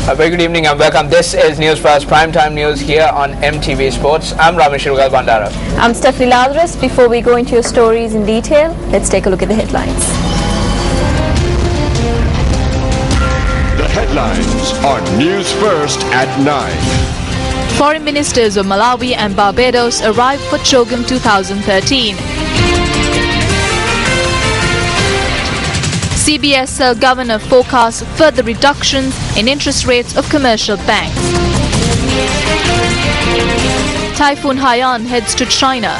A very good evening and welcome. This is News First Primetime News here on MTV Sports. I'm Ramesh Bandara. I'm Stephanie Lazarus. Before we go into your stories in detail, let's take a look at the headlines. The headlines on News First at 9. Foreign ministers of Malawi and Barbados arrived for CHOGM 2013. CBSL governor forecasts further reductions in interest rates of commercial banks. Typhoon Haiyan heads to China.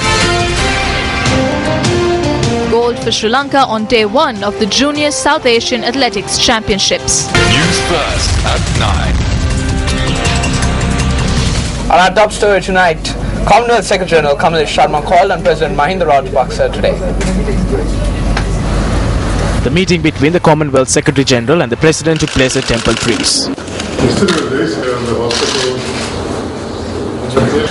Gold for Sri Lanka on day 1 of the Junior South Asian Athletics Championships. News First at 9. On our top story tonight, Commonwealth Secretary General Kamlesh Sharma called on President Mahinda Rajapaksa today. The meeting between the Commonwealth Secretary General and the President took place at Temple Trees.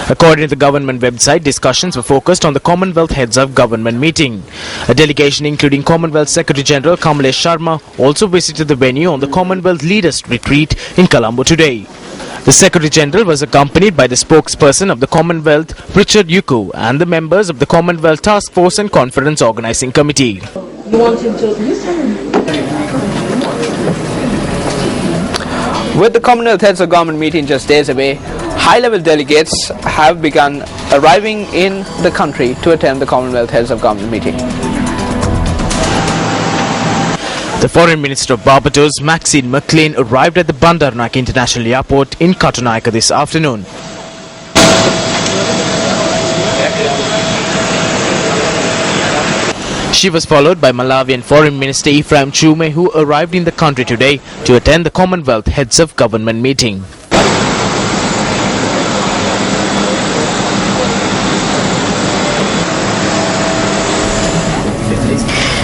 According to the government website, discussions were focused on the Commonwealth Heads of Government meeting. A delegation including Commonwealth Secretary General Kamlesh Sharma also visited the venue on the Commonwealth Leaders Retreat in Colombo today. The Secretary General was accompanied by the spokesperson of the Commonwealth, Richard Yuku, and the members of the Commonwealth Task Force and Conference Organising Committee. With the Commonwealth Heads of Government meeting just days away, high-level delegates have begun arriving in the country to attend the Commonwealth Heads of Government meeting. The Foreign Minister of Barbados, Maxine McLean, arrived at the Bandaranaike International Airport in Katunaika this afternoon. She was followed by Malawian Foreign Minister Ephraim Chume, who arrived in the country today to attend the Commonwealth Heads of Government meeting.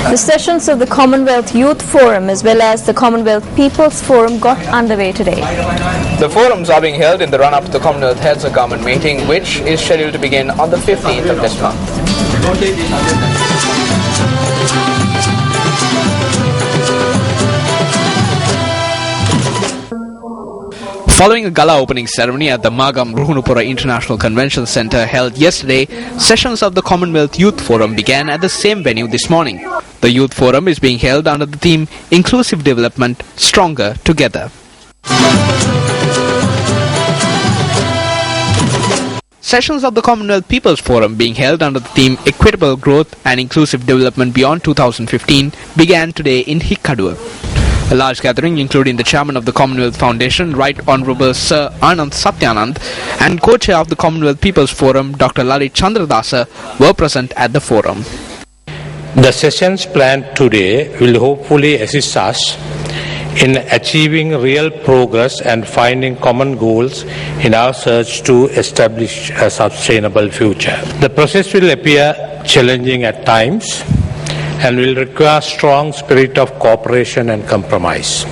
The sessions of the Commonwealth Youth Forum as well as the Commonwealth People's Forum got underway today. The forums are being held in the run-up to the Commonwealth Heads of Government meeting, which is scheduled to begin on the 15th of this month. Following a gala opening ceremony at the Magam Ruhunupura International Convention Centre held yesterday, sessions of the Commonwealth Youth Forum began at the same venue this morning. The Youth Forum is being held under the theme Inclusive Development, Stronger Together. Sessions of the Commonwealth People's Forum being held under the theme Equitable Growth and Inclusive Development Beyond 2015 began today in Hikkadua. A large gathering including the chairman of the Commonwealth Foundation, Right Honourable Sir Anand Satyanand, and co-chair of the Commonwealth People's Forum, Dr. Lalit Chandradasa, were present at the forum. The sessions planned today will hopefully assist us in achieving real progress and finding common goals in our search to establish a sustainable future. The process will appear challenging at times and will require strong spirit of cooperation and compromise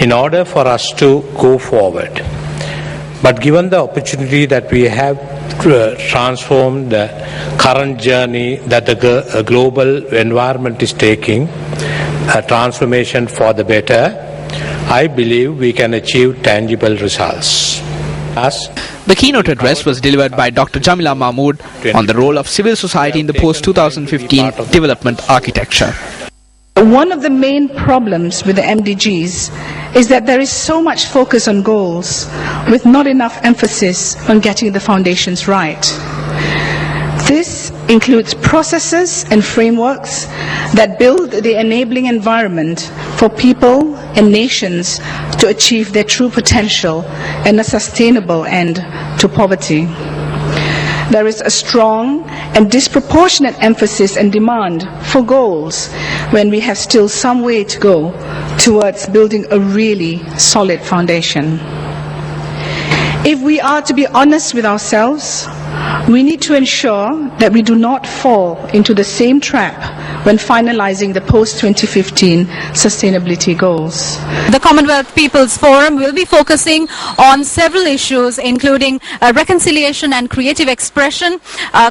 in order for us to go forward. But given the opportunity that we have to transform the current journey that the global environment is taking, a transformation for the better, I believe we can achieve tangible results. The keynote address was delivered by Dr. Jamila Mahmood on the role of civil society in the post-2015 development architecture. One of the main problems with the MDGs is that there is so much focus on goals with not enough emphasis on getting the foundations right. This includes processes and frameworks that build the enabling environment for people and nations to achieve their true potential and a sustainable end to poverty. There is a strong and disproportionate emphasis and demand for goals when we have still some way to go towards building a really solid foundation. If we are to be honest with ourselves, we need to ensure that we do not fall into the same trap when finalizing the post-2015 sustainability goals. The Commonwealth People's Forum will be focusing on several issues, including reconciliation and creative expression,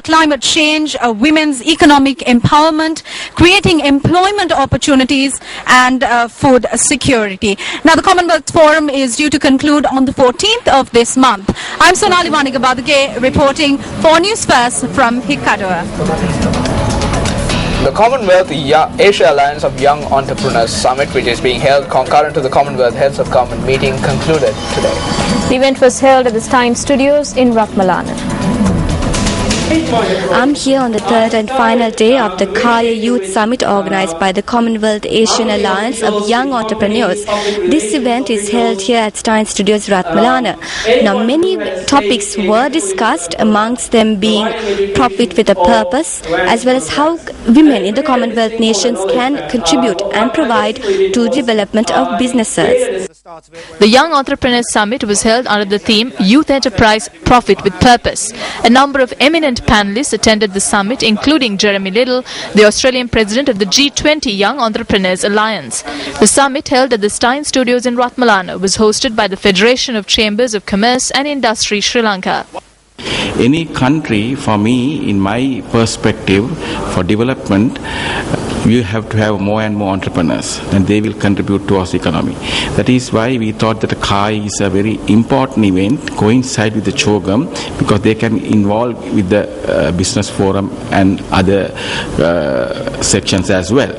climate change, women's economic empowerment, creating employment opportunities, and food security. Now, the Commonwealth Forum is due to conclude on the 14th of this month. I'm Sonali Vanigabadage reporting for News First from Hikkadua. The Commonwealth Asia Alliance of Young Entrepreneurs Summit, which is being held concurrent to the Commonwealth Heads of Government meeting, concluded today. The event was held at the Stein Studios in Ratmalana. I'm here on the third and final day of the Kaya Youth Summit organized by the Commonwealth Asian Alliance of Young Entrepreneurs. This event is held here at Stein Studios, Ratmalana. Now, many topics were discussed, amongst them being profit with a purpose, as well as how women in the Commonwealth nations can contribute and provide to development of businesses. The Young Entrepreneurs Summit was held under the theme Youth Enterprise Profit with Purpose. A number of eminent panelists attended the summit, including Jeremy Little, the Australian president of the G20 Young Entrepreneurs Alliance. The summit, held at the Stein Studios in Ratmalana, was hosted by the Federation of Chambers of Commerce and Industry Sri Lanka. Any country, for me, in my perspective, for development, you have to have more and more entrepreneurs, and they will contribute towards the economy. That is why we thought that KAI is a very important event, coincide with the CHOGM, because they can involve with the business forum and other sections as well.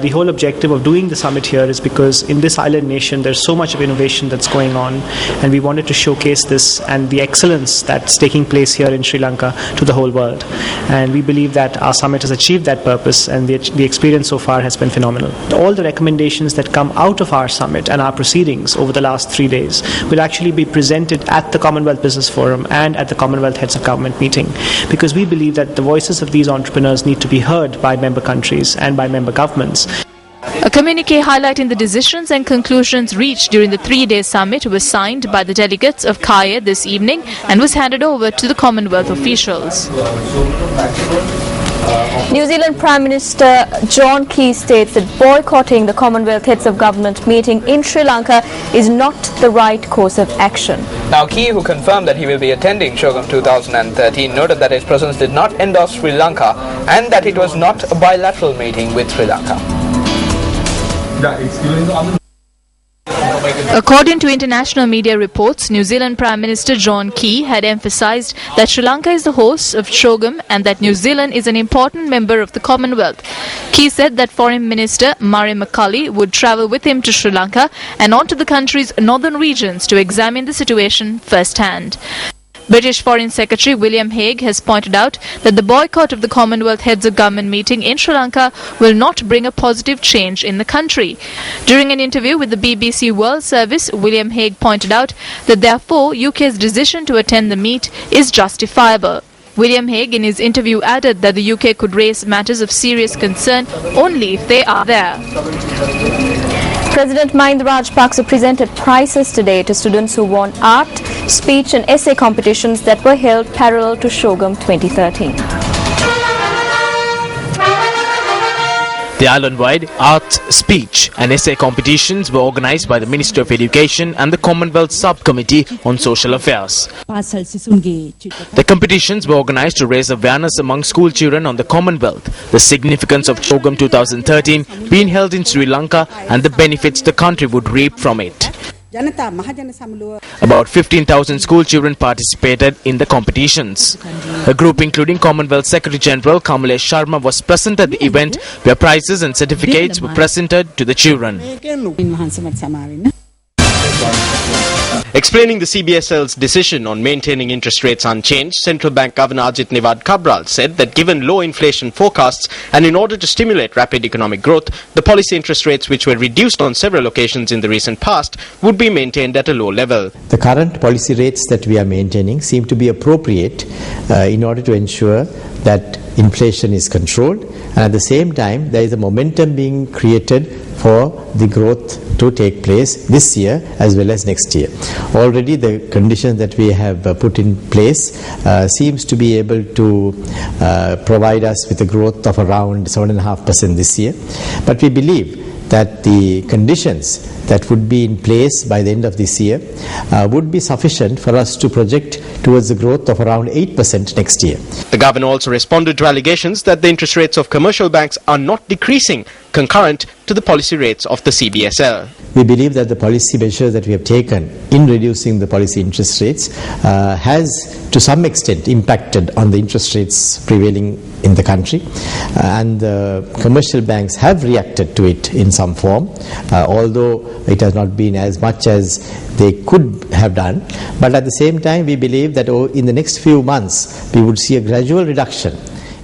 The whole objective of doing the summit here is because in this island nation there's so much of innovation that's going on, and we wanted to showcase this and the excellence that's taking place here in Sri Lanka to the whole world. And we believe that our summit has achieved that purpose, and the experience so far has been phenomenal. All the recommendations that come out of our summit and our proceedings over the last 3 days will actually be presented at the Commonwealth Business Forum and at the Commonwealth Heads of Government meeting, because we believe that the voices of these entrepreneurs need to be heard by member countries and by member governments. A communique highlighting the decisions and conclusions reached during the 3-day summit was signed by the delegates of Kaya this evening and was handed over to the Commonwealth officials. New Zealand Prime Minister John Key states that boycotting the Commonwealth Heads of Government meeting in Sri Lanka is not the right course of action. Now, Key, who confirmed that he will be attending CHOGM 2013, noted that his presence did not endorse Sri Lanka and that it was not a bilateral meeting with Sri Lanka. According to international media reports, New Zealand Prime Minister John Key had emphasized that Sri Lanka is the host of CHOGM and that New Zealand is an important member of the Commonwealth. Key said that Foreign Minister Murray McCully would travel with him to Sri Lanka and on to the country's northern regions to examine the situation firsthand. British Foreign Secretary William Hague has pointed out that the boycott of the Commonwealth Heads of Government meeting in Sri Lanka will not bring a positive change in the country. During an interview with the BBC World Service, William Hague pointed out that therefore UK's decision to attend the meet is justifiable. William Hague in his interview added that the UK could raise matters of serious concern only if they are there. President Mahinda Rajapaksa presented prizes today to students who won art, speech and essay competitions that were held parallel to CHOGM 2013. The island-wide arts, speech and essay competitions were organised by the Ministry of Education and the Commonwealth Subcommittee on Social Affairs. The competitions were organised to raise awareness among school children on the Commonwealth, the significance of CHOGM 2013 being held in Sri Lanka and the benefits the country would reap from it. About 15,000 school children participated in the competitions. A group including Commonwealth Secretary General Kamalesh Sharma was present at the event, where prizes and certificates were presented to the children. Explaining the CBSL's decision on maintaining interest rates unchanged, Central Bank Governor Ajit Nivad Cabral said that given low inflation forecasts and in order to stimulate rapid economic growth, the policy interest rates, which were reduced on several occasions in the recent past, would be maintained at a low level. The current policy rates that we are maintaining seem to be appropriate in order to ensure that inflation is controlled, and at the same time there is a momentum being created for the growth to take place this year as well as next year. Already the conditions that we have put in place seems to be able to provide us with a growth of around 7.5% this year, but we believe that the conditions that would be in place by the end of this year would be sufficient for us to project towards a growth of around 8% next year. The governor also responded to allegations that the interest rates of commercial banks are not decreasing concurrent to the policy rates of the CBSL. We believe that the policy measures that we have taken in reducing the policy interest rates has to some extent impacted on the interest rates prevailing in the country, and commercial banks have reacted to it in some form, although it has not been as much as they could have done. But at the same time, we believe that in the next few months we would see a gradual reduction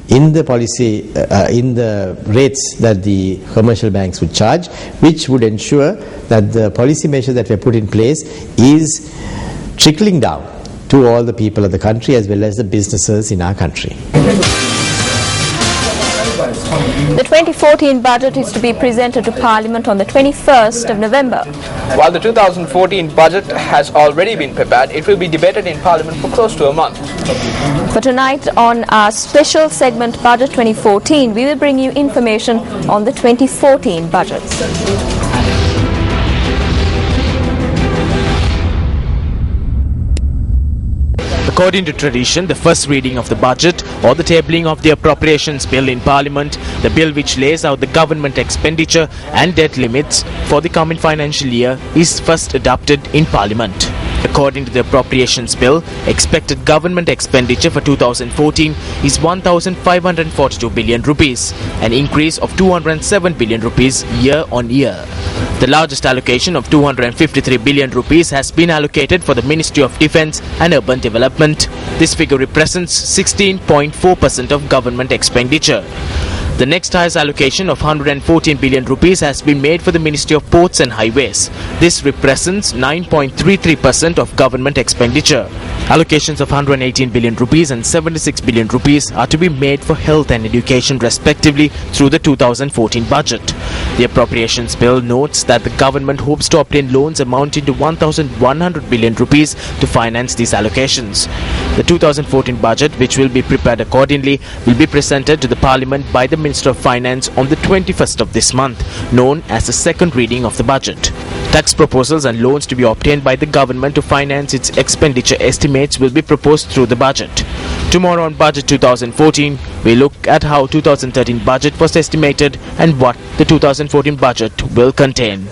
in the policy, in the rates that the commercial banks would charge, which would ensure that the policy measure that we have put in place is trickling down to all the people of the country as well as the businesses in our country. The 2014 budget is to be presented to Parliament on the 21st of November. While the 2014 budget has already been prepared, it will be debated in Parliament for close to a month. For tonight on our special segment Budget 2014, we will bring you information on the 2014 budget. According to tradition, the first reading of the budget or the tabling of the appropriations bill in Parliament, the bill which lays out the government expenditure and debt limits for the coming financial year, is first adopted in Parliament. According to the appropriations bill, expected government expenditure for 2014 is 1,542 billion rupees, an increase of 207 billion rupees year on year. The largest allocation of 253 billion rupees has been allocated for the Ministry of Defence and Urban Development. This figure represents 16.4% of government expenditure. The next highest allocation of 114 billion rupees has been made for the Ministry of Ports and Highways. This represents 9.33% of government expenditure. Allocations of 118 billion rupees and 76 billion rupees are to be made for health and education respectively through the 2014 budget. The appropriations bill notes that the government hopes to obtain loans amounting to 1,100 billion rupees to finance these allocations. The 2014 budget, which will be prepared accordingly, will be presented to the Parliament by the Minister of Finance on the 21st of this month, known as the second reading of the budget. Tax proposals and loans to be obtained by the government to finance its expenditure estimates will be proposed through the budget. Tomorrow on Budget 2014, we look at how 2013 budget was estimated and what the 2014 budget will contain.